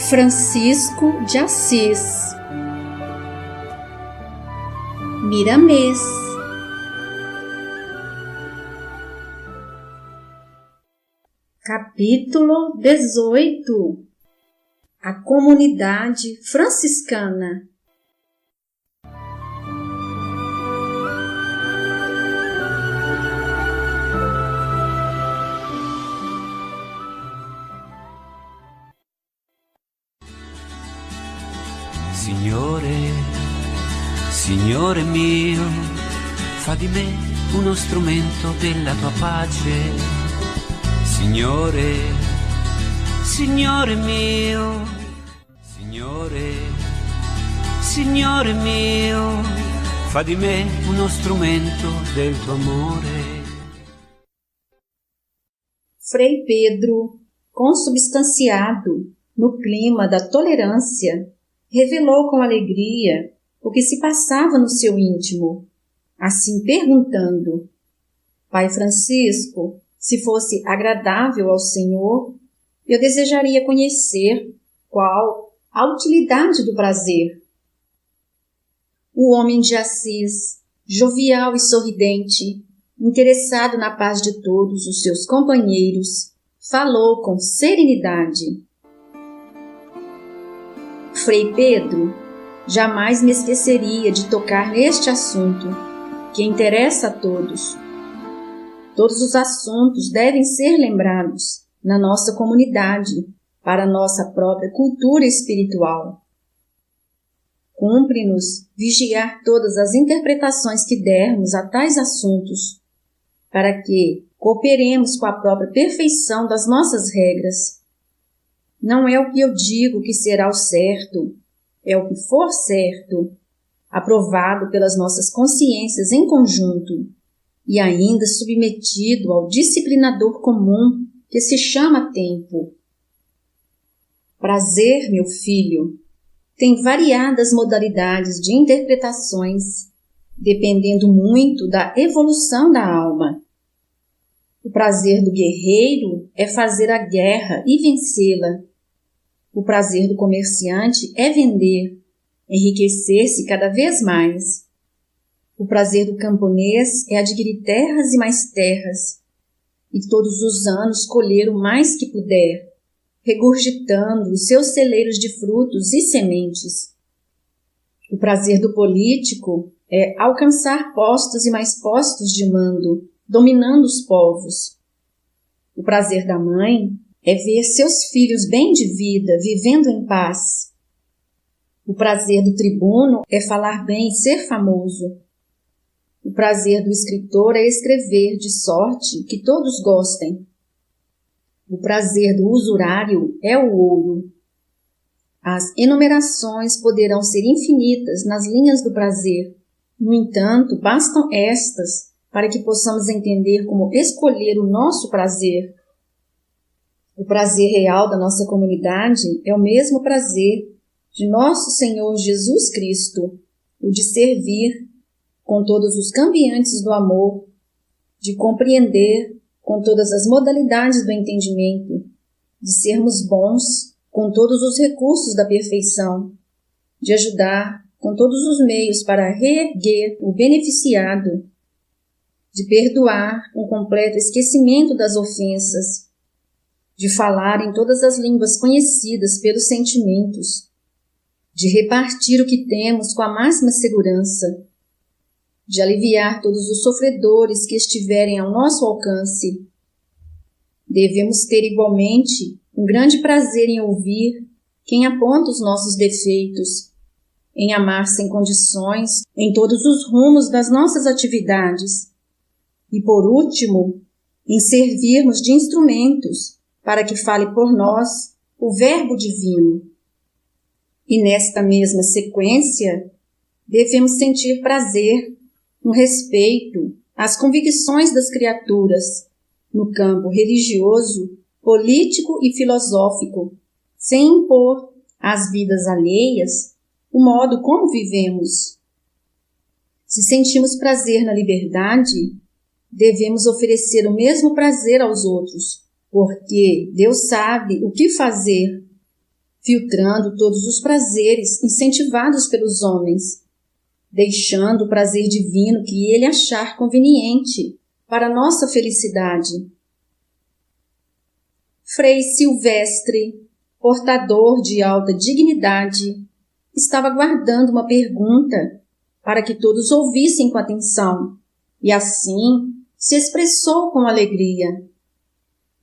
Francisco de Assis. Miramês. Capítulo 18. A comunidade franciscana. Signore mio, fa di me uno strumento della tua pace. Signore mio, Signore mio, fa di me uno strumento del tuo amore. Frei Pedro, consubstanciado no clima da tolerância, revelou com alegria o que se passava no seu íntimo, assim perguntando: Pai Francisco, se fosse agradável ao Senhor, eu desejaria conhecer qual a utilidade do prazer. O homem de Assis, jovial e sorridente, interessado na paz de todos os seus companheiros, falou com serenidade. Frei Pedro, jamais me esqueceria de tocar neste assunto, que interessa a todos. Todos os assuntos devem ser lembrados na nossa comunidade, para nossa própria cultura espiritual. Cumpre-nos vigiar todas as interpretações que dermos a tais assuntos, para que cooperemos com a própria perfeição das nossas regras. Não é o que eu digo que será o certo, é o que for certo, aprovado pelas nossas consciências em conjunto e ainda submetido ao disciplinador comum que se chama tempo. Prazer, meu filho, tem variadas modalidades de interpretações, dependendo muito da evolução da alma. O prazer do guerreiro é fazer a guerra e vencê-la. O prazer do comerciante é vender, enriquecer-se cada vez mais. O prazer do camponês é adquirir terras e mais terras, e todos os anos colher o mais que puder, regurgitando os seus celeiros de frutos e sementes. O prazer do político é alcançar postos e mais postos de mando, dominando os povos. O prazer da mãe é ver seus filhos bem de vida, vivendo em paz. O prazer do tribuno é falar bem e ser famoso. O prazer do escritor é escrever de sorte que todos gostem. O prazer do usurário é o ouro. As enumerações poderão ser infinitas nas linhas do prazer. No entanto, bastam estas para que possamos entender como escolher o nosso prazer. O prazer real da nossa comunidade é o mesmo prazer de nosso Senhor Jesus Cristo, o de servir com todos os cambiantes do amor, de compreender com todas as modalidades do entendimento, de sermos bons com todos os recursos da perfeição, de ajudar com todos os meios para reerguer o beneficiado, de perdoar com completo esquecimento das ofensas, de falar em todas as línguas conhecidas pelos sentimentos, de repartir o que temos com a máxima segurança, de aliviar todos os sofredores que estiverem ao nosso alcance. Devemos ter igualmente um grande prazer em ouvir quem aponta os nossos defeitos, em amar sem condições em todos os rumos das nossas atividades e, por último, em servirmos de instrumentos para que fale por nós o Verbo Divino. E nesta mesma sequência, devemos sentir prazer no respeito às convicções das criaturas, no campo religioso, político e filosófico, sem impor às vidas alheias o modo como vivemos. Se sentimos prazer na liberdade, devemos oferecer o mesmo prazer aos outros, porque Deus sabe o que fazer filtrando todos os prazeres incentivados pelos homens, deixando o prazer divino que ele achar conveniente para nossa felicidade. Frei Silvestre, portador de alta dignidade, estava guardando uma pergunta para que todos ouvissem com atenção, e assim se expressou com alegria.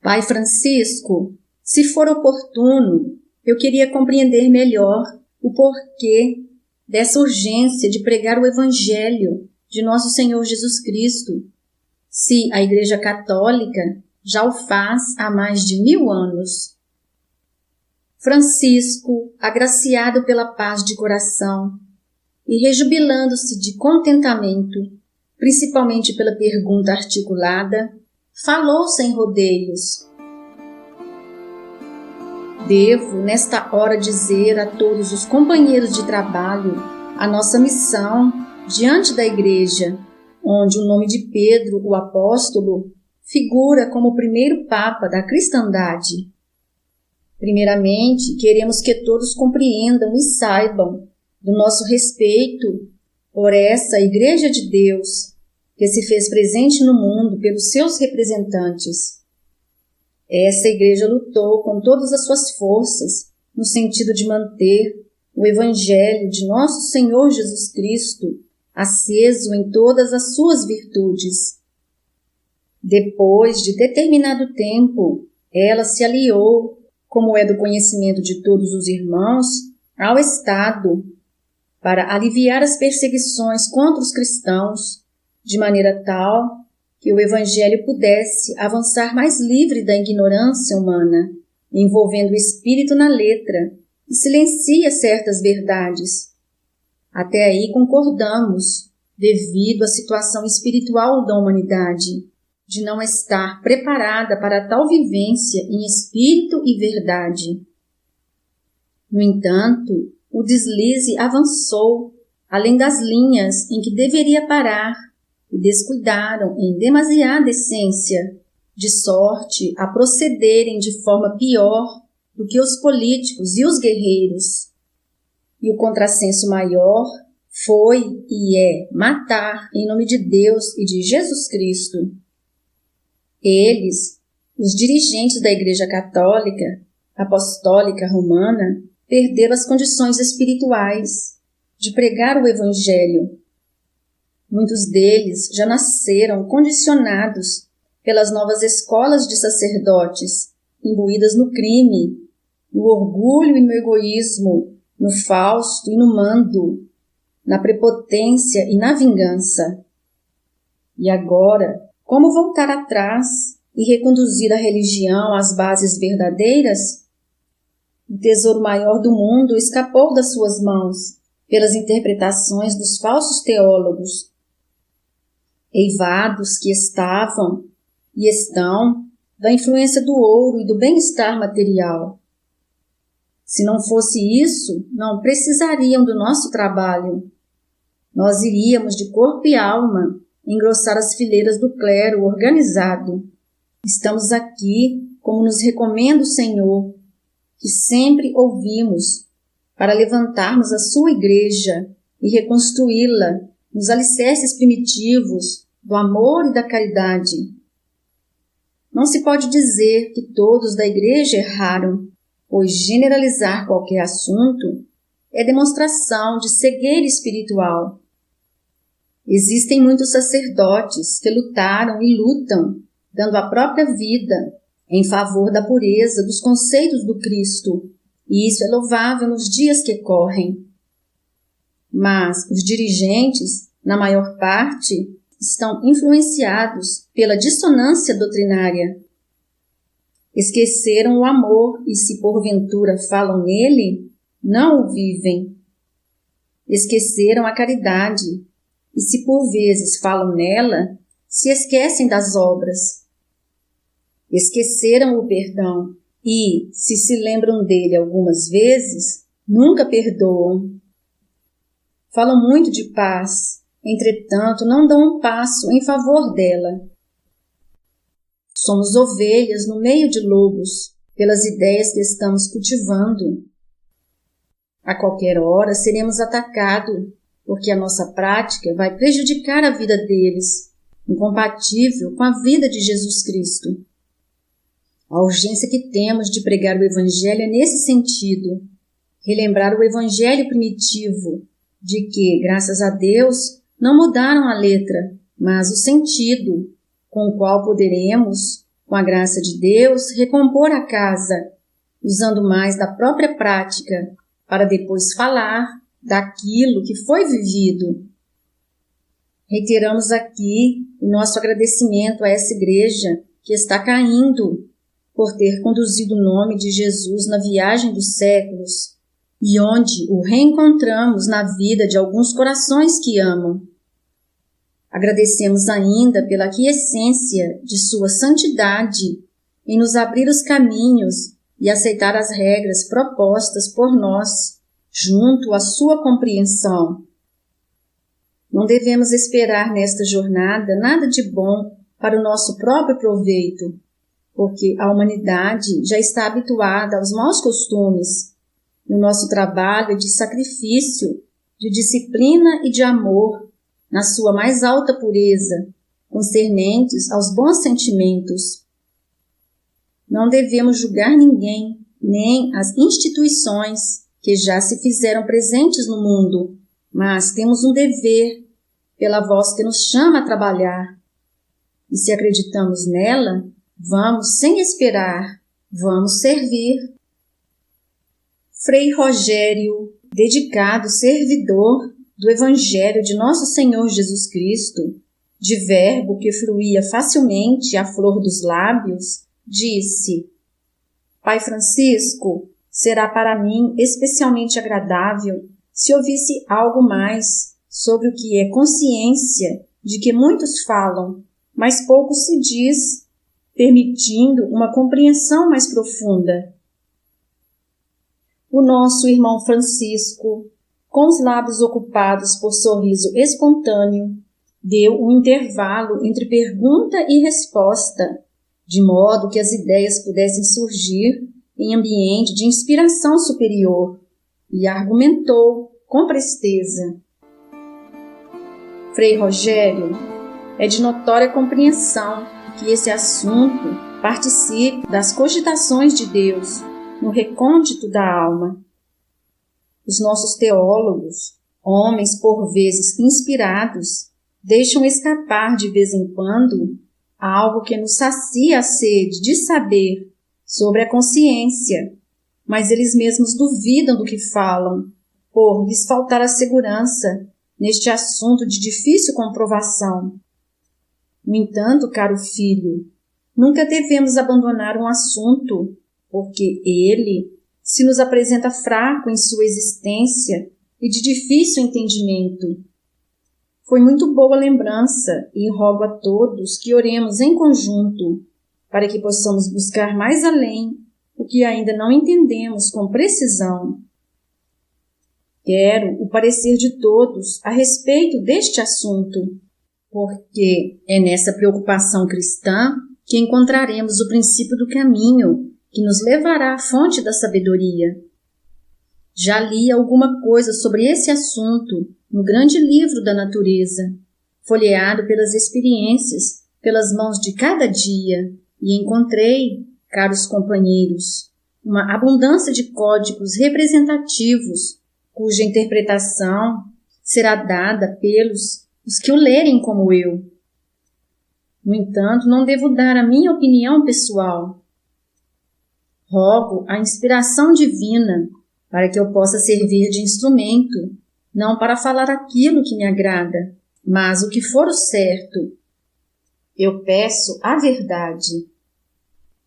Pai Francisco, se for oportuno, eu queria compreender melhor o porquê dessa urgência de pregar o Evangelho de Nosso Senhor Jesus Cristo, se a Igreja Católica já o faz há mais de 1000 anos. Francisco, agraciado pela paz de coração e rejubilando-se de contentamento, principalmente pela pergunta articulada, falou sem rodeios. Devo, nesta hora, dizer a todos os companheiros de trabalho a nossa missão diante da Igreja, onde o nome de Pedro, o apóstolo, figura como o primeiro Papa da cristandade. Primeiramente, queremos que todos compreendam e saibam do nosso respeito por essa Igreja de Deus, que se fez presente no mundo pelos seus representantes. Essa Igreja lutou com todas as suas forças no sentido de manter o Evangelho de Nosso Senhor Jesus Cristo aceso em todas as suas virtudes. Depois de determinado tempo, ela se aliou, como é do conhecimento de todos os irmãos, ao Estado, para aliviar as perseguições contra os cristãos, de maneira tal que o Evangelho pudesse avançar mais livre da ignorância humana, envolvendo o espírito na letra, que silencia certas verdades. Até aí concordamos, devido à situação espiritual da humanidade, de não estar preparada para tal vivência em espírito e verdade. No entanto, o deslize avançou além das linhas em que deveria parar e descuidaram em demasiada essência, de sorte a procederem de forma pior do que os políticos e os guerreiros. E o contrassenso maior foi e é matar em nome de Deus e de Jesus Cristo. Eles, os dirigentes da Igreja Católica, Apostólica Romana, perderam as condições espirituais de pregar o Evangelho. Muitos deles já nasceram condicionados pelas novas escolas de sacerdotes, imbuídas no crime, no orgulho e no egoísmo, no fausto e no mando, na prepotência e na vingança. E agora, como voltar atrás e reconduzir a religião às bases verdadeiras? O tesouro maior do mundo escapou das suas mãos pelas interpretações dos falsos teólogos, eivados que estavam e estão da influência do ouro e do bem-estar material. Se não fosse isso, não precisariam do nosso trabalho. Nós iríamos de corpo e alma engrossar as fileiras do clero organizado. Estamos aqui, como nos recomenda o Senhor, que sempre ouvimos, para levantarmos a sua igreja e reconstruí-la nos alicerces primitivos do amor e da caridade. Não se pode dizer que todos da igreja erraram, pois generalizar qualquer assunto é demonstração de cegueira espiritual. Existem muitos sacerdotes que lutaram e lutam, dando a própria vida em favor da pureza dos conceitos do Cristo, e isso é louvável nos dias que correm. Mas os dirigentes, na maior parte, estão influenciados pela dissonância doutrinária. Esqueceram o amor e, se porventura falam nele, não o vivem. Esqueceram a caridade e, se por vezes falam nela, se esquecem das obras. Esqueceram o perdão e, se lembram dele algumas vezes, nunca perdoam. Falam muito de paz, entretanto não dão um passo em favor dela. Somos ovelhas no meio de lobos, pelas ideias que estamos cultivando, A qualquer hora seremos atacados, porque a nossa prática vai prejudicar a vida deles, incompatível com a vida de Jesus Cristo. A urgência que temos de pregar o Evangelho é nesse sentido, relembrar o Evangelho primitivo, de que, graças a Deus, não mudaram a letra, mas o sentido, com o qual poderemos, com a graça de Deus, recompor a casa, usando mais da própria prática, para depois falar daquilo que foi vivido. Reiteramos aqui o nosso agradecimento a essa igreja que está caindo por ter conduzido o nome de Jesus na viagem dos séculos e onde o reencontramos na vida de alguns corações que amam. Agradecemos ainda pela aquiescência de sua santidade em nos abrir os caminhos e aceitar as regras propostas por nós, junto à sua compreensão. Não devemos esperar nesta jornada nada de bom para o nosso próprio proveito, porque a humanidade já está habituada aos maus costumes. E o nosso trabalho é de sacrifício, de disciplina e de amor, na sua mais alta pureza, concernentes aos bons sentimentos. Não devemos julgar ninguém, nem as instituições que já se fizeram presentes no mundo, mas temos um dever pela voz que nos chama a trabalhar. E se acreditamos nela, vamos sem esperar, vamos servir. Frei Rogério, dedicado servidor do Evangelho de Nosso Senhor Jesus Cristo, de verbo que fluía facilmente à flor dos lábios, disse: Pai Francisco, será para mim especialmente agradável se ouvisse algo mais sobre o que é consciência de que muitos falam, mas pouco se diz, permitindo uma compreensão mais profunda. O nosso irmão Francisco, com os lábios ocupados por sorriso espontâneo, deu um intervalo entre pergunta e resposta, de modo que as ideias pudessem surgir em ambiente de inspiração superior, e argumentou com presteza. Frei Rogério, é de notória compreensão que esse assunto participe das cogitações de Deus no recôndito da alma. Os nossos teólogos, homens por vezes inspirados, deixam escapar de vez em quando algo que nos sacia a sede de saber sobre a consciência, mas eles mesmos duvidam do que falam, por lhes faltar a segurança neste assunto de difícil comprovação. No entanto, caro filho, nunca devemos abandonar um assunto, porque ele se nos apresenta fraco em sua existência e de difícil entendimento. Foi muito boa lembrança e rogo a todos que oremos em conjunto para que possamos buscar mais além o que ainda não entendemos com precisão. Quero o parecer de todos a respeito deste assunto, porque é nessa preocupação cristã que encontraremos o princípio do caminho que nos levará à fonte da sabedoria. Já li alguma coisa sobre esse assunto no grande livro da natureza, folheado pelas experiências, pelas mãos de cada dia, e encontrei, caros companheiros, uma abundância de códigos representativos, cuja interpretação será dada pelos os que o lerem como eu. No entanto, não devo dar a minha opinião pessoal. Rogo a inspiração divina para que eu possa servir de instrumento, não para falar aquilo que me agrada, mas o que for o certo. Eu peço a verdade.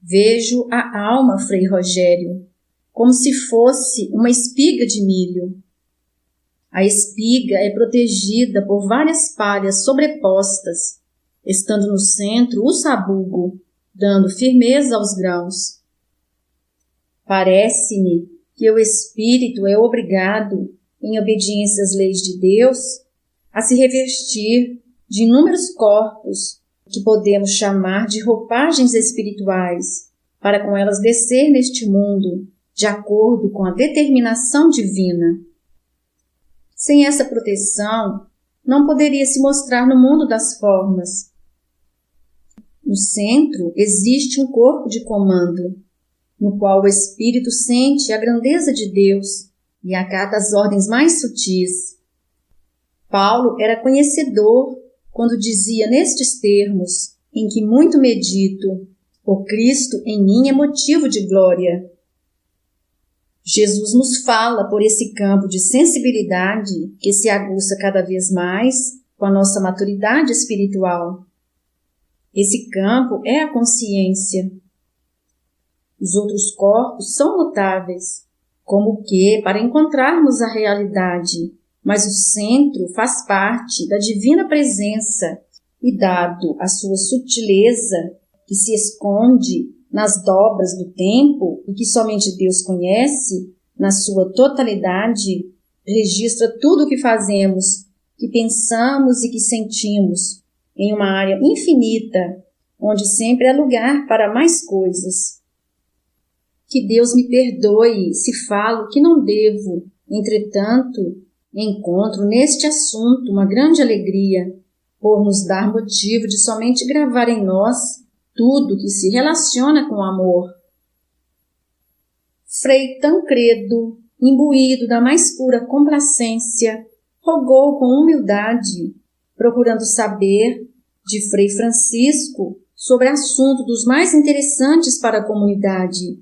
Vejo a alma, Frei Rogério, como se fosse uma espiga de milho. A espiga é protegida por várias palhas sobrepostas, estando no centro o sabugo, dando firmeza aos grãos. Parece-me que o espírito é obrigado, em obediência às leis de Deus, a se revestir de inúmeros corpos que podemos chamar de roupagens espirituais, para com elas descer neste mundo, de acordo com a determinação divina. Sem essa proteção, não poderia se mostrar no mundo das formas. No centro existe um corpo de comando, no qual o espírito sente a grandeza de Deus e acata as ordens mais sutis. Paulo era conhecedor quando dizia nestes termos, em que muito medito, o Cristo em mim é motivo de glória. Jesus nos fala por esse campo de sensibilidade que se aguça cada vez mais com a nossa maturidade espiritual. Esse campo é a consciência. Os outros corpos são mutáveis, como que para encontrarmos a realidade, mas o centro faz parte da divina presença e, dado a sua sutileza, que se esconde nas dobras do tempo e que somente Deus conhece, na sua totalidade, registra tudo o que fazemos, que pensamos e que sentimos, em uma área infinita, onde sempre há lugar para mais coisas. Que Deus me perdoe se falo que não devo, entretanto, encontro neste assunto uma grande alegria, por nos dar motivo de somente gravar em nós tudo que se relaciona com o amor. Frei Tancredo, imbuído da mais pura complacência, rogou com humildade, procurando saber de Frei Francisco sobre assunto dos mais interessantes para a comunidade,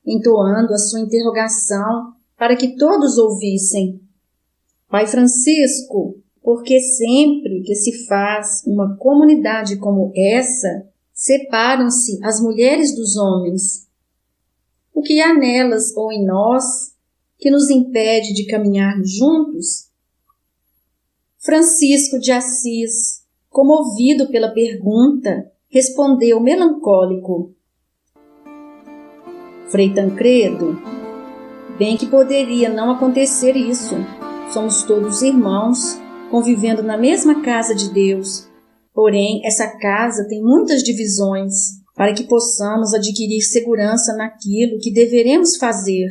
entoando a sua interrogação para que todos ouvissem. Pai Francisco, porque sempre que se faz uma comunidade como essa, separam-se as mulheres dos homens? O que há nelas ou em nós que nos impede de caminharmos juntos? Francisco de Assis, comovido pela pergunta, respondeu melancólico: Frei Tancredo, bem que poderia não acontecer isso. Somos todos irmãos, convivendo na mesma casa de Deus. Porém, essa casa tem muitas divisões, para que possamos adquirir segurança naquilo que deveremos fazer.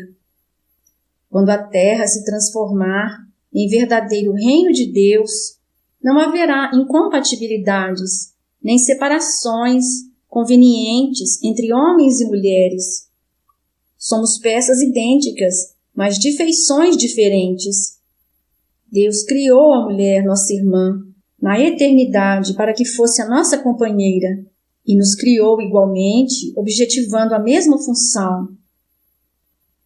Quando a terra se transformar em verdadeiro reino de Deus, não haverá incompatibilidades, nem separações convenientes entre homens e mulheres. Somos peças idênticas, mas de feições diferentes. Deus criou a mulher, nossa irmã, na eternidade para que fosse a nossa companheira, e nos criou igualmente, objetivando a mesma função.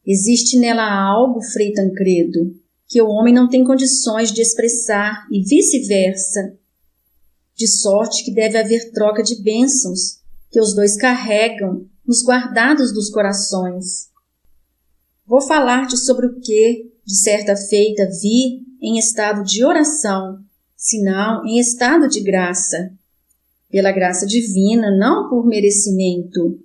Existe nela algo, Frei Tancredo, que o homem não tem condições de expressar e vice-versa, de sorte que deve haver troca de bênçãos que os dois carregam nos guardados dos corações. Vou falar-te sobre o que, de certa feita, vi em estado de oração, senão em estado de graça, pela graça divina, não por merecimento.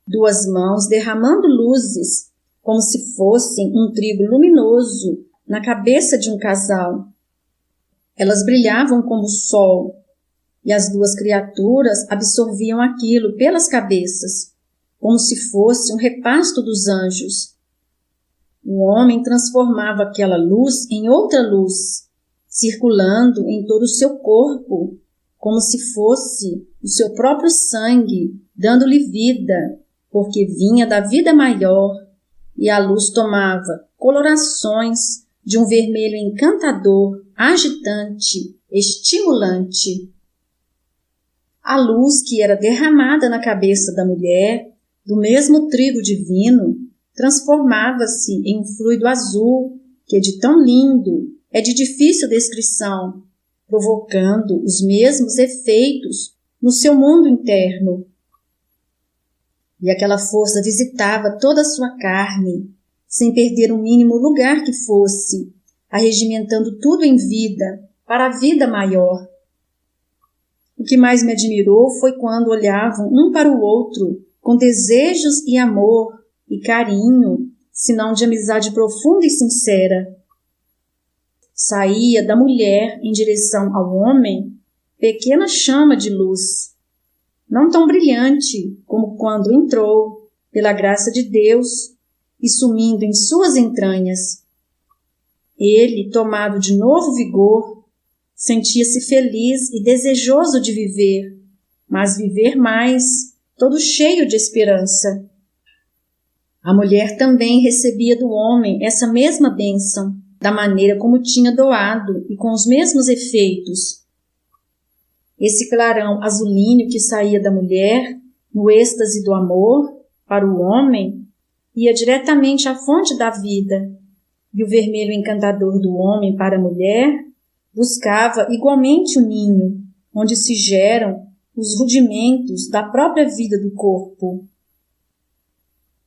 Duas mãos derramando luzes, como se fossem um trigo luminoso na cabeça de um casal. Elas brilhavam como o sol, e as duas criaturas absorviam aquilo pelas cabeças, como se fosse um repasto dos anjos. O homem transformava aquela luz em outra luz, circulando em todo o seu corpo, como se fosse o seu próprio sangue, dando-lhe vida, porque vinha da vida maior, e a luz tomava colorações de um vermelho encantador, agitante, estimulante. A luz que era derramada na cabeça da mulher, do mesmo trigo divino, transformava-se em um fluido azul, que de tão lindo é de difícil descrição, provocando os mesmos efeitos no seu mundo interno. E aquela força visitava toda a sua carne, sem perder o mínimo lugar que fosse, arregimentando tudo em vida, para a vida maior. O que mais me admirou foi quando olhavam um para o outro, com desejos e amor e carinho, senão de amizade profunda e sincera. Saía da mulher em direção ao homem pequena chama de luz, não tão brilhante como quando entrou, pela graça de Deus, e sumindo em suas entranhas. Ele, tomado de novo vigor, sentia-se feliz e desejoso de viver, mas viver mais, todo cheio de esperança. A mulher também recebia do homem essa mesma bênção, da maneira como tinha doado e com os mesmos efeitos. Esse clarão azulíneo que saía da mulher, no êxtase do amor, para o homem, ia diretamente à fonte da vida, e o vermelho encantador do homem para a mulher buscava igualmente o ninho, onde se geram os rudimentos da própria vida do corpo.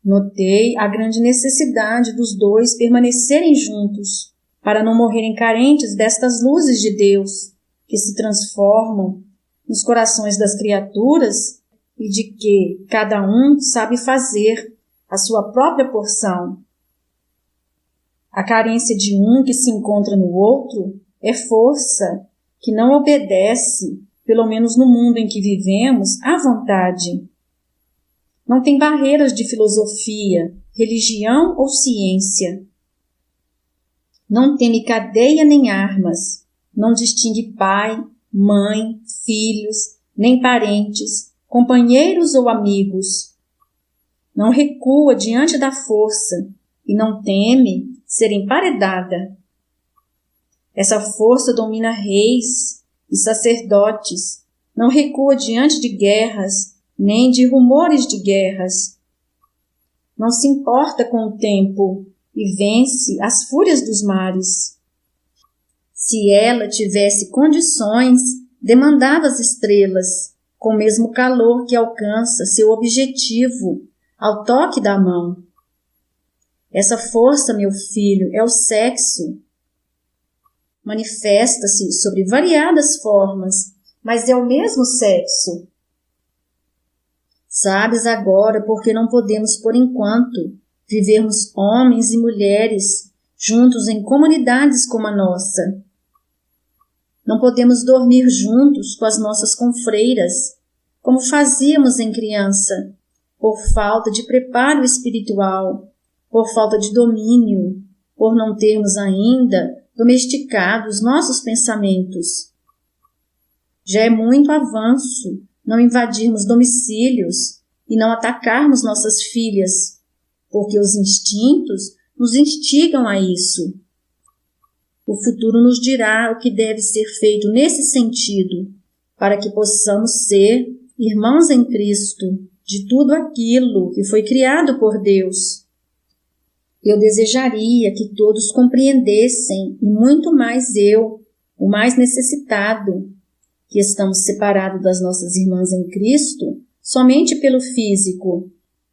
Notei a grande necessidade dos dois permanecerem juntos, para não morrerem carentes destas luzes de Deus, que se transformam nos corações das criaturas e de que cada um sabe fazer a sua própria porção. A carência de um que se encontra no outro é força que não obedece, pelo menos no mundo em que vivemos, à vontade. Não tem barreiras de filosofia, religião ou ciência. Não teme cadeia nem armas, não distingue pai, mãe, filhos, nem parentes, companheiros ou amigos. Não recua diante da força e não teme ser emparedada. Essa força domina reis e sacerdotes, não recua diante de guerras, nem de rumores de guerras. Não se importa com o tempo e vence as fúrias dos mares. Se ela tivesse condições, demandava as estrelas, com o mesmo calor que alcança seu objetivo ao toque da mão. Essa força, meu filho, é o sexo. Manifesta-se sob variadas formas, mas é o mesmo sexo. Sabes agora porque não podemos, por enquanto, vivermos homens e mulheres juntos em comunidades como a nossa. Não podemos dormir juntos com as nossas confreiras, como fazíamos em criança, por falta de preparo espiritual, por falta de domínio, por não termos ainda domesticado os nossos pensamentos. Já é muito avanço não invadirmos domicílios e não atacarmos nossas filhas, porque os instintos nos instigam a isso. O futuro nos dirá o que deve ser feito nesse sentido, para que possamos ser irmãos em Cristo de tudo aquilo que foi criado por Deus. Eu desejaria que todos compreendessem, e muito mais eu, o mais necessitado, que estamos separados das nossas irmãs em Cristo somente pelo físico,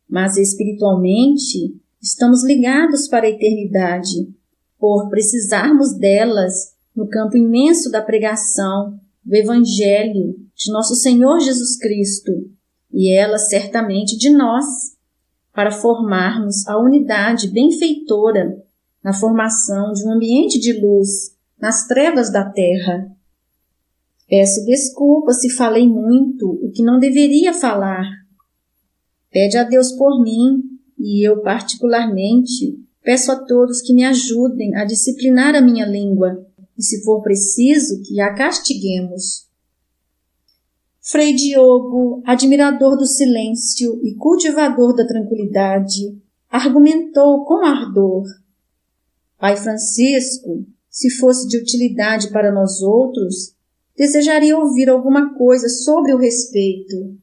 mas espiritualmente estamos ligados para a eternidade, por precisarmos delas no campo imenso da pregação do Evangelho de nosso Senhor Jesus Cristo, e elas certamente de nós, para formarmos a unidade benfeitora na formação de um ambiente de luz nas trevas da terra. Peço desculpa se falei muito o que não deveria falar. Pede a Deus por mim, e eu particularmente peço a todos que me ajudem a disciplinar a minha língua, e se for preciso, que a castiguemos. Frei Diogo, admirador do silêncio e cultivador da tranquilidade, argumentou com ardor. Pai Francisco, se fosse de utilidade para nós outros, desejaria ouvir alguma coisa sobre o respeito.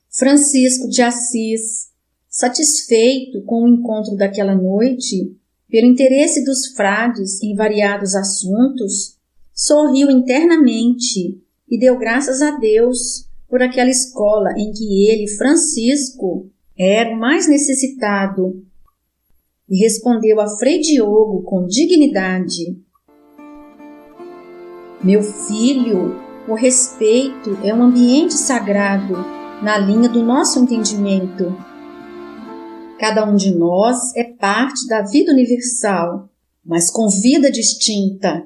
Francisco de Assis, satisfeito com o encontro daquela noite, pelo interesse dos frades em variados assuntos, sorriu internamente e deu graças a Deus por aquela escola em que ele, Francisco, era o mais necessitado, e respondeu a Frei Diogo com dignidade: Meu filho, o respeito é um ambiente sagrado na linha do nosso entendimento. Cada um de nós é parte da vida universal, mas com vida distinta.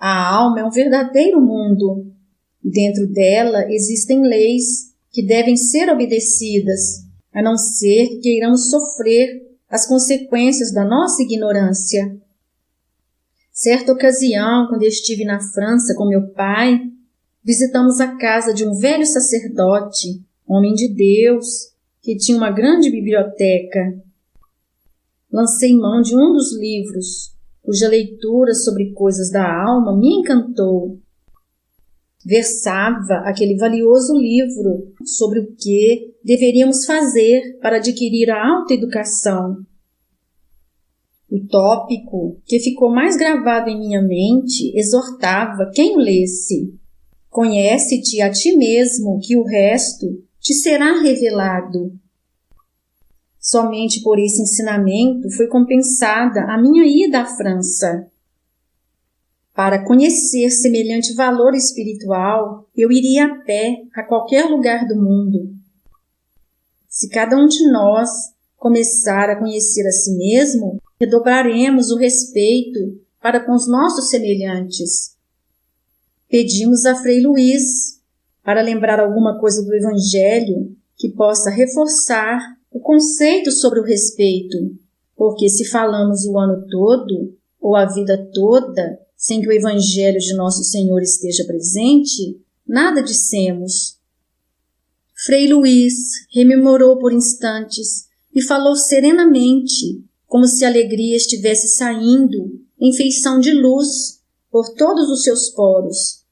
A alma é um verdadeiro mundo, e dentro dela existem leis que devem ser obedecidas, a não ser que queiramos sofrer as consequências da nossa ignorância. Certa ocasião, quando eu estive na França com meu pai, visitamos a casa de um velho sacerdote, homem de Deus, que tinha uma grande biblioteca. Lancei mão de um dos livros, cuja leitura sobre coisas da alma me encantou. Versava aquele valioso livro sobre o que deveríamos fazer para adquirir a autoeducação. O tópico que ficou mais gravado em minha mente exortava quem o lesse: conhece-te a ti mesmo, que o resto te será revelado. Somente por esse ensinamento foi compensada a minha ida à França. Para conhecer semelhante valor espiritual, eu iria a pé a qualquer lugar do mundo. Se cada um de nós começar a conhecer a si mesmo, redobraremos o respeito para com os nossos semelhantes. Pedimos a Frei Luís para lembrar alguma coisa do Evangelho que possa reforçar o conceito sobre o respeito, porque se falamos o ano todo ou a vida toda sem que o Evangelho de Nosso Senhor esteja presente, nada dissemos. Frei Luís rememorou por instantes e falou serenamente, como se a alegria estivesse saindo em feição de luz por todos os seus poros.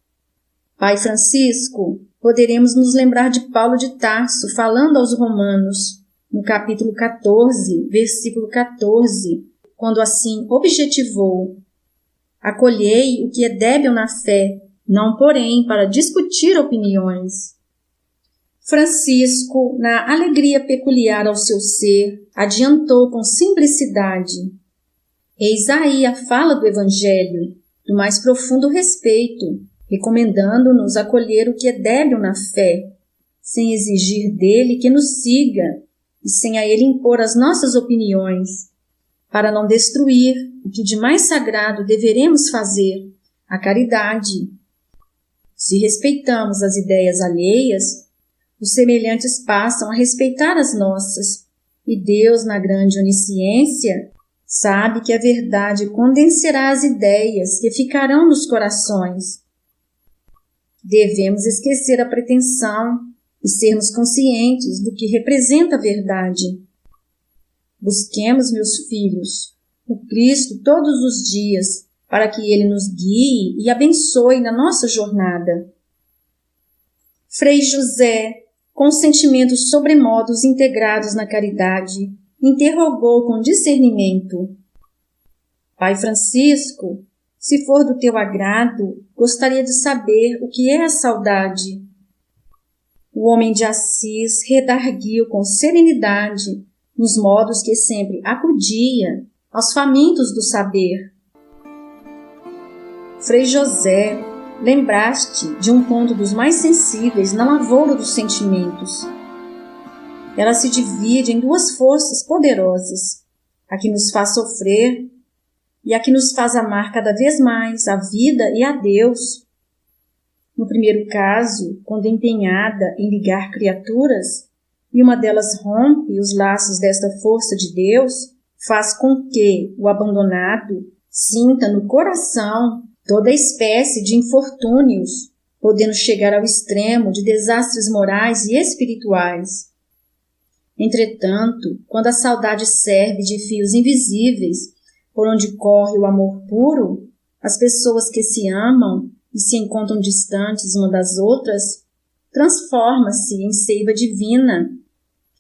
Pai Francisco, poderemos nos lembrar de Paulo de Tarso falando aos Romanos, no capítulo 14, versículo 14, quando assim objetivou: acolhei o que é débil na fé, não porém para discutir opiniões. Francisco, na alegria peculiar ao seu ser, adiantou com simplicidade: eis aí a fala do Evangelho, do mais profundo respeito, recomendando-nos acolher o que é débil na fé, sem exigir dele que nos siga e sem a ele impor as nossas opiniões, para não destruir o que de mais sagrado deveremos fazer, a caridade. Se respeitamos as ideias alheias, os semelhantes passam a respeitar as nossas, e Deus, na grande onisciência, sabe que a verdade condenserá as ideias que ficarão nos corações. Devemos esquecer a pretensão e sermos conscientes do que representa a verdade. Busquemos, meus filhos, o Cristo todos os dias, para que Ele nos guie e abençoe na nossa jornada. Frei José, com sentimentos sobremodos integrados na caridade, interrogou com discernimento: Pai Francisco, se for do teu agrado, gostaria de saber o que é a saudade. O homem de Assis redarguiu com serenidade, nos modos que sempre acudia aos famintos do saber. Frei José, lembraste de um ponto dos mais sensíveis na lavoura dos sentimentos. Ela se divide em duas forças poderosas, a que nos faz sofrer e a que nos faz amar cada vez mais a vida e a Deus. No primeiro caso, quando empenhada em ligar criaturas, e uma delas rompe os laços desta força de Deus, faz com que o abandonado sinta no coração toda espécie de infortúnios, podendo chegar ao extremo de desastres morais e espirituais. Entretanto, quando a saudade serve de fios invisíveis por onde corre o amor puro, as pessoas que se amam e se encontram distantes uma das outras, transforma-se em seiva divina,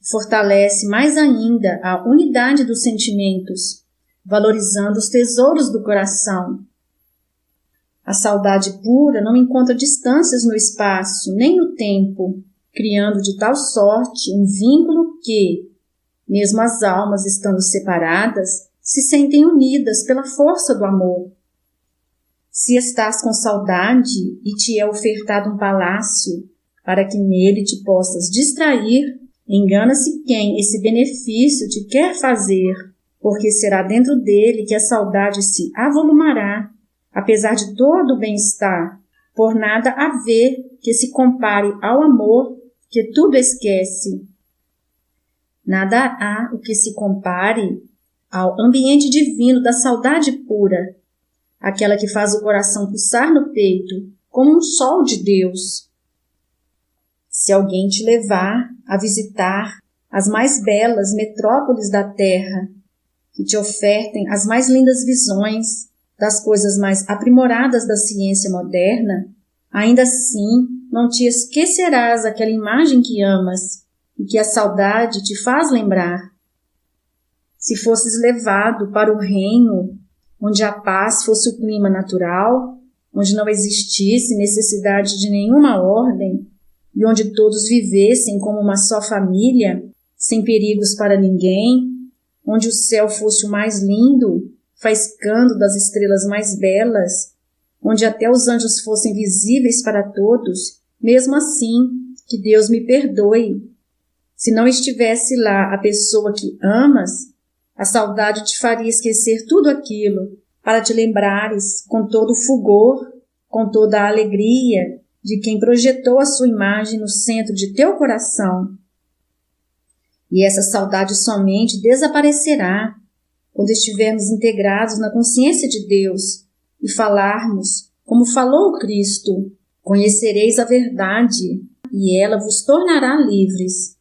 que fortalece mais ainda a unidade dos sentimentos, valorizando os tesouros do coração. A saudade pura não encontra distâncias no espaço, nem no tempo, criando de tal sorte um vínculo que, mesmo as almas estando separadas, se sentem unidas pela força do amor. Se estás com saudade e te é ofertado um palácio, para que nele te possas distrair, engana-se quem esse benefício te quer fazer, porque será dentro dele que a saudade se avolumará, apesar de todo o bem-estar, por nada haver que se compare ao amor que tudo esquece. Nada há o que se compare ao ambiente divino da saudade pura, aquela que faz o coração pulsar no peito como um sol de Deus. Se alguém te levar a visitar as mais belas metrópoles da terra, que te ofertem as mais lindas visões das coisas mais aprimoradas da ciência moderna, ainda assim não te esquecerás aquela imagem que amas e que a saudade te faz lembrar. Se fosses levado para o reino onde a paz fosse o clima natural, onde não existisse necessidade de nenhuma ordem e onde todos vivessem como uma só família, sem perigos para ninguém, onde o céu fosse o mais lindo, faiscando das estrelas mais belas, onde até os anjos fossem visíveis para todos, mesmo assim, que Deus me perdoe. Se não estivesse lá a pessoa que amas, a saudade te faria esquecer tudo aquilo, para te lembrares com todo o fulgor, com toda a alegria de quem projetou a sua imagem no centro de teu coração. E essa saudade somente desaparecerá quando estivermos integrados na consciência de Deus e falarmos como falou o Cristo: conhecereis a verdade e ela vos tornará livres.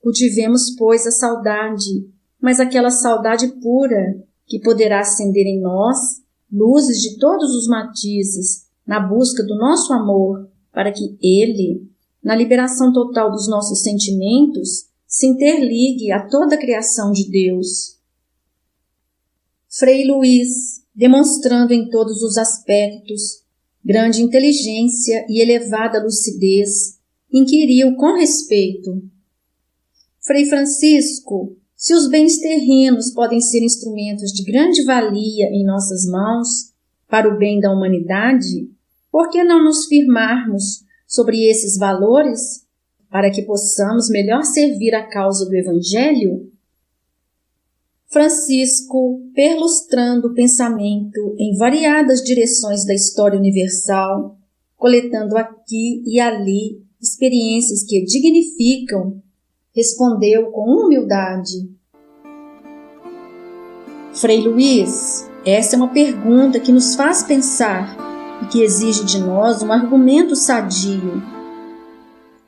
Cultivemos, pois, a saudade, mas aquela saudade pura que poderá acender em nós luzes de todos os matizes na busca do nosso amor, para que ele, na liberação total dos nossos sentimentos, se interligue a toda a criação de Deus. Frei Luís, demonstrando em todos os aspectos grande inteligência e elevada lucidez, inquiriu com respeito: Frei Francisco, se os bens terrenos podem ser instrumentos de grande valia em nossas mãos, para o bem da humanidade, por que não nos firmarmos sobre esses valores, para que possamos melhor servir a causa do Evangelho? Francisco, perlustrando o pensamento em variadas direções da história universal, coletando aqui e ali experiências que dignificam, respondeu com humildade: Frei Luís, essa é uma pergunta que nos faz pensar e que exige de nós um argumento sadio.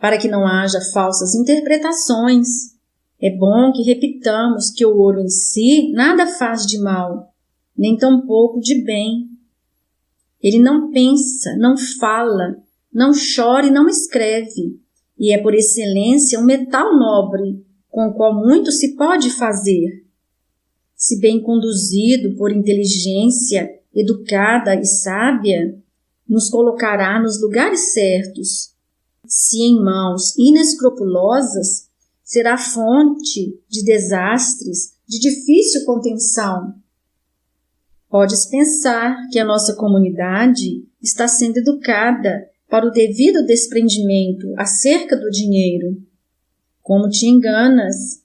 Para que não haja falsas interpretações, é bom que repitamos que o ouro em si nada faz de mal, nem tampouco de bem. Ele não pensa, não fala, não chora e não escreve, e é por excelência um metal nobre, com o qual muito se pode fazer. Se bem conduzido por inteligência educada e sábia, nos colocará nos lugares certos. Se em mãos inescrupulosas, será fonte de desastres de difícil contenção. Podes pensar que a nossa comunidade está sendo educada para o devido desprendimento acerca do dinheiro. Como te enganas?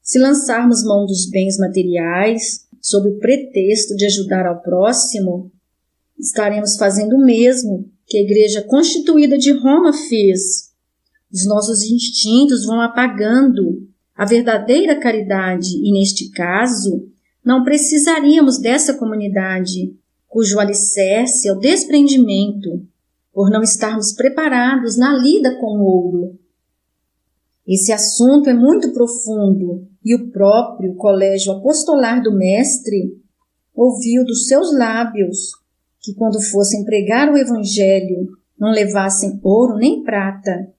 Se lançarmos mão dos bens materiais, sob o pretexto de ajudar ao próximo, estaremos fazendo o mesmo que a Igreja Constituída de Roma fez. Os nossos instintos vão apagando a verdadeira caridade e, neste caso, não precisaríamos dessa comunidade, cujo alicerce é o desprendimento, por não estarmos preparados na lida com o ouro. Esse assunto é muito profundo e o próprio Colégio Apostolar do Mestre ouviu dos seus lábios que, quando fossem pregar o Evangelho, não levassem ouro nem prata,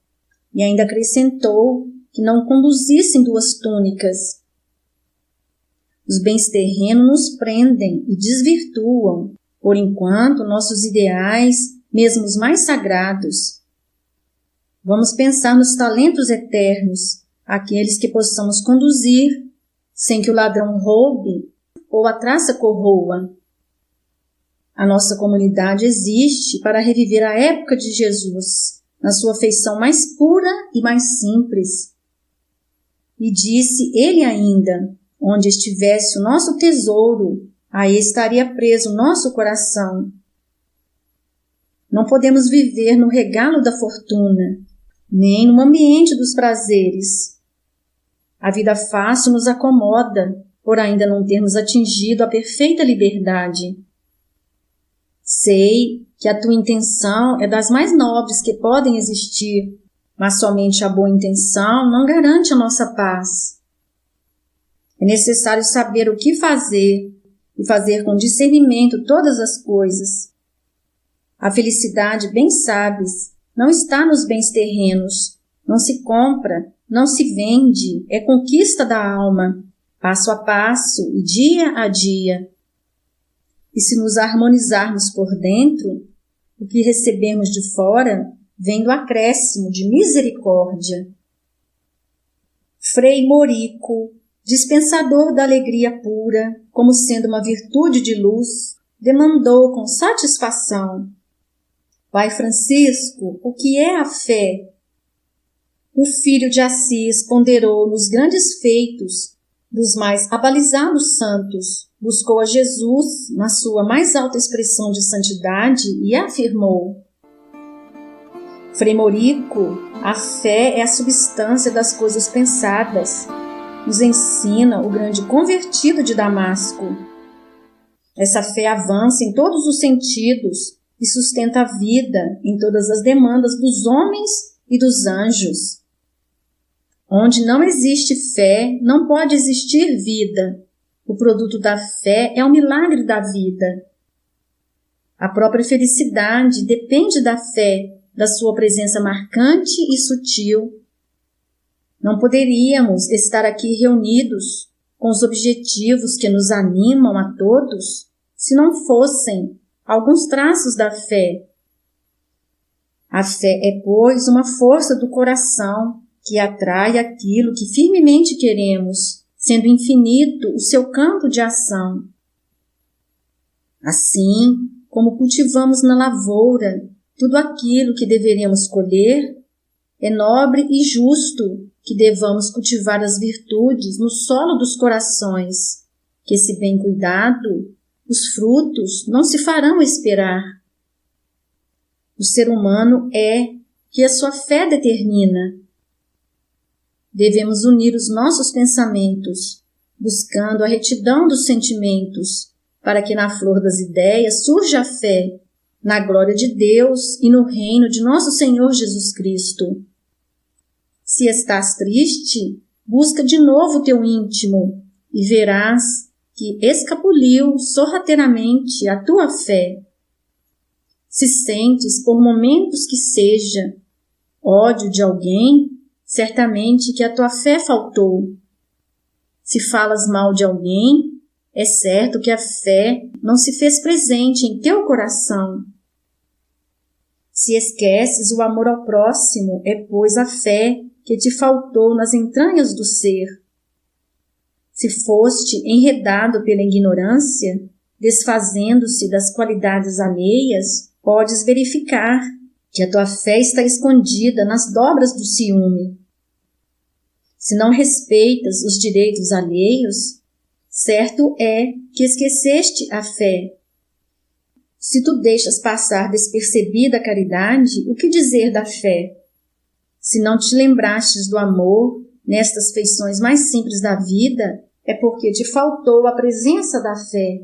e ainda acrescentou que não conduzissem 2 túnicas. Os bens terrenos nos prendem e desvirtuam, por enquanto, nossos ideais, mesmo os mais sagrados. Vamos pensar nos talentos eternos, aqueles que possamos conduzir, sem que o ladrão roube ou a traça corroa. A nossa comunidade existe para reviver a época de Jesus, na sua feição mais pura e mais simples. E disse ele ainda: onde estivesse o nosso tesouro, aí estaria preso o nosso coração. Não podemos viver no regalo da fortuna, nem no ambiente dos prazeres. A vida fácil nos acomoda, por ainda não termos atingido a perfeita liberdade. Sei que a tua intenção é das mais nobres que podem existir, mas somente a boa intenção não garante a nossa paz. É necessário saber o que fazer e fazer com discernimento todas as coisas. A felicidade, bem sabes, não está nos bens terrenos, não se compra, não se vende, é conquista da alma, passo a passo e dia a dia. E se nos harmonizarmos por dentro, o que recebemos de fora vem do acréscimo de misericórdia. Frei Morico, dispensador da alegria pura, como sendo uma virtude de luz, demandou com satisfação: Pai Francisco, o que é a fé? O filho de Assis ponderou nos grandes feitos dos mais abalizados santos, buscou a Jesus na sua mais alta expressão de santidade e afirmou: Frei Morico, a fé é a substância das coisas pensadas, nos ensina o grande convertido de Damasco. Essa fé avança em todos os sentidos e sustenta a vida em todas as demandas dos homens e dos anjos. Onde não existe fé, não pode existir vida. O produto da fé é o milagre da vida. A própria felicidade depende da fé, da sua presença marcante e sutil. Não poderíamos estar aqui reunidos com os objetivos que nos animam a todos se não fossem alguns traços da fé. A fé é, pois, uma força do coração que atrai aquilo que firmemente queremos, sendo infinito o seu campo de ação. Assim como cultivamos na lavoura tudo aquilo que deveremos colher, é nobre e justo que devamos cultivar as virtudes no solo dos corações, que, se bem cuidado, os frutos não se farão esperar. O ser humano é que a sua fé determina. Devemos unir os nossos pensamentos, buscando a retidão dos sentimentos, para que na flor das ideias surja a fé, na glória de Deus e no reino de nosso Senhor Jesus Cristo. Se estás triste, busca de novo o teu íntimo e verás que escapuliu sorrateiramente a tua fé. Se sentes, por momentos que seja, ódio de alguém, certamente que a tua fé faltou. Se falas mal de alguém, é certo que a fé não se fez presente em teu coração. Se esqueces o amor ao próximo, é pois a fé que te faltou nas entranhas do ser. Se foste enredado pela ignorância, desfazendo-se das qualidades alheias, podes verificar que a tua fé está escondida nas dobras do ciúme. Se não respeitas os direitos alheios, certo é que esqueceste a fé. Se tu deixas passar despercebida a caridade, o que dizer da fé? Se não te lembrastes do amor nestas feições mais simples da vida, é porque te faltou a presença da fé.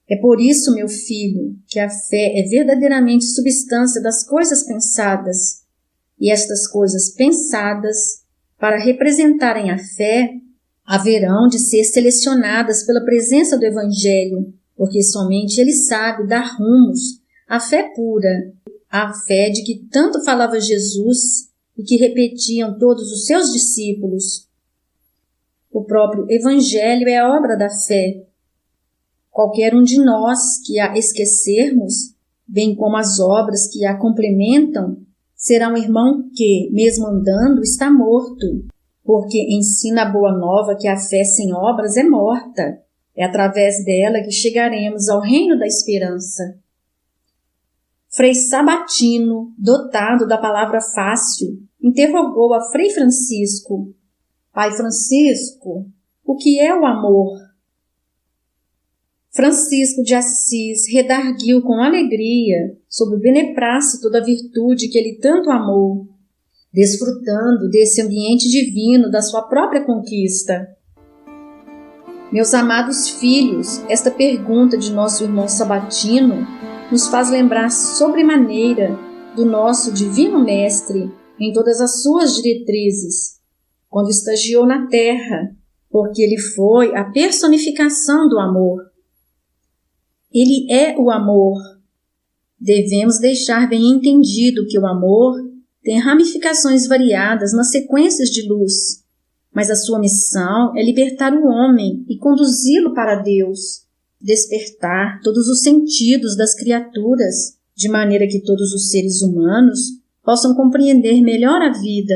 É por isso, meu filho, que a fé é verdadeiramente substância das coisas pensadas, e estas coisas pensadas, para representarem a fé, haverão de ser selecionadas pela presença do Evangelho, porque somente ele sabe dar rumos à fé pura, à fé de que tanto falava Jesus e que repetiam todos os seus discípulos. O próprio Evangelho é a obra da fé. Qualquer um de nós que a esquecermos, bem como as obras que a complementam, será um irmão que, mesmo andando, está morto, porque ensina a boa nova que a fé sem obras é morta. É através dela que chegaremos ao reino da esperança. Frei Sabatino, dotado da palavra fácil, interrogou a Frei Francisco: Pai Francisco, o que é o amor? Francisco de Assis redarguiu com alegria sobre o beneplácito da virtude que ele tanto amou. desfrutando desse ambiente divino da sua própria conquista. Meus amados filhos, esta pergunta de nosso irmão Sabatino nos faz lembrar sobremaneira do nosso Divino Mestre em todas as suas diretrizes, quando estagiou na Terra, porque ele foi a personificação do amor. Ele é o amor. Devemos deixar bem entendido que o amor tem ramificações variadas nas sequências de luz, mas a sua missão é libertar o homem e conduzi-lo para Deus, despertar todos os sentidos das criaturas, de maneira que todos os seres humanos possam compreender melhor a vida,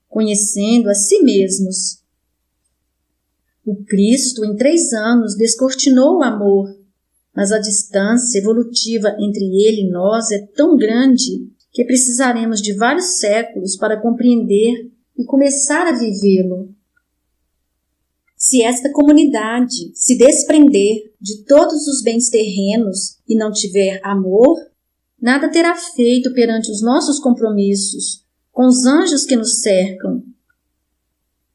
conhecendo a si mesmos. O Cristo, em 3 anos, descortinou o amor, mas a distância evolutiva entre ele e nós é tão grande que precisaremos de vários séculos para compreender e começar a vivê-lo. Se esta comunidade se desprender de todos os bens terrenos e não tiver amor, nada terá feito perante os nossos compromissos com os anjos que nos cercam.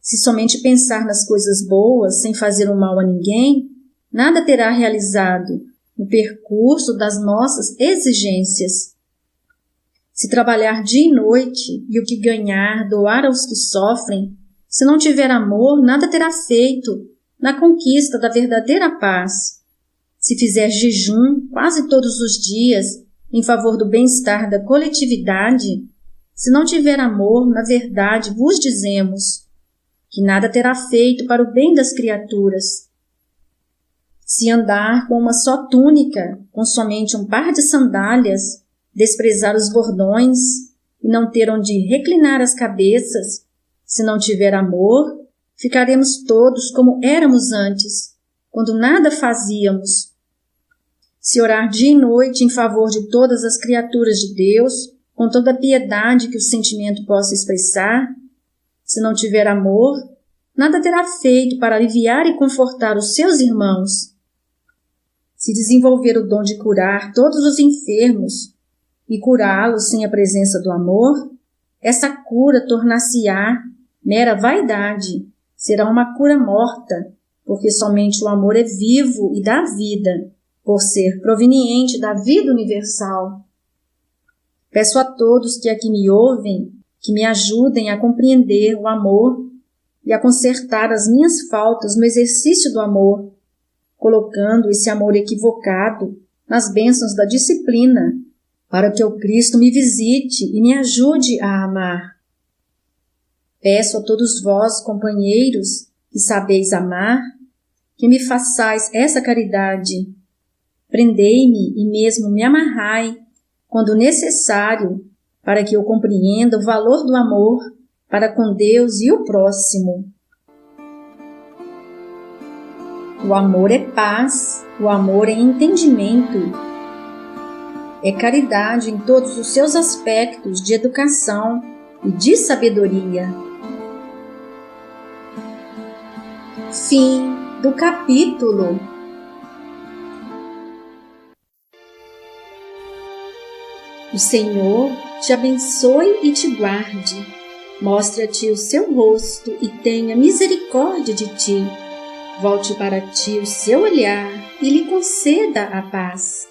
Se somente pensar nas coisas boas sem fazer o mal a ninguém, nada terá realizado no percurso das nossas exigências. Se trabalhar dia e noite e o que ganhar doar aos que sofrem, se não tiver amor, nada terá feito na conquista da verdadeira paz. Se fizer jejum quase todos os dias em favor do bem-estar da coletividade, se não tiver amor, na verdade vos dizemos que nada terá feito para o bem das criaturas. Se andar com uma só túnica, com somente um par de sandálias, desprezar os bordões e não ter onde reclinar as cabeças, se não tiver amor, ficaremos todos como éramos antes, quando nada fazíamos. Se orar dia e noite em favor de todas as criaturas de Deus, com toda a piedade que o sentimento possa expressar, se não tiver amor, nada terá feito para aliviar e confortar os seus irmãos. Se desenvolver o dom de curar todos os enfermos e curá-los sem a presença do amor, essa cura tornar-se-á mera vaidade, será uma cura morta, porque somente o amor é vivo e dá vida, por ser proveniente da vida universal. Peço a todos que aqui me ouvem, que me ajudem a compreender o amor e a consertar as minhas faltas no exercício do amor, colocando esse amor equivocado nas bênçãos da disciplina, para que o Cristo me visite e me ajude a amar. Peço a todos vós, companheiros, que sabeis amar, que me façais essa caridade. Prendei-me e mesmo me amarrai, quando necessário, para que eu compreenda o valor do amor para com Deus e o próximo. O amor é paz, o amor é entendimento, é caridade em todos os seus aspectos de educação e de sabedoria. Fim do capítulo. O Senhor te abençoe e te guarde, mostre-te o seu rosto e tenha misericórdia de ti, volte para ti o seu olhar e lhe conceda a paz.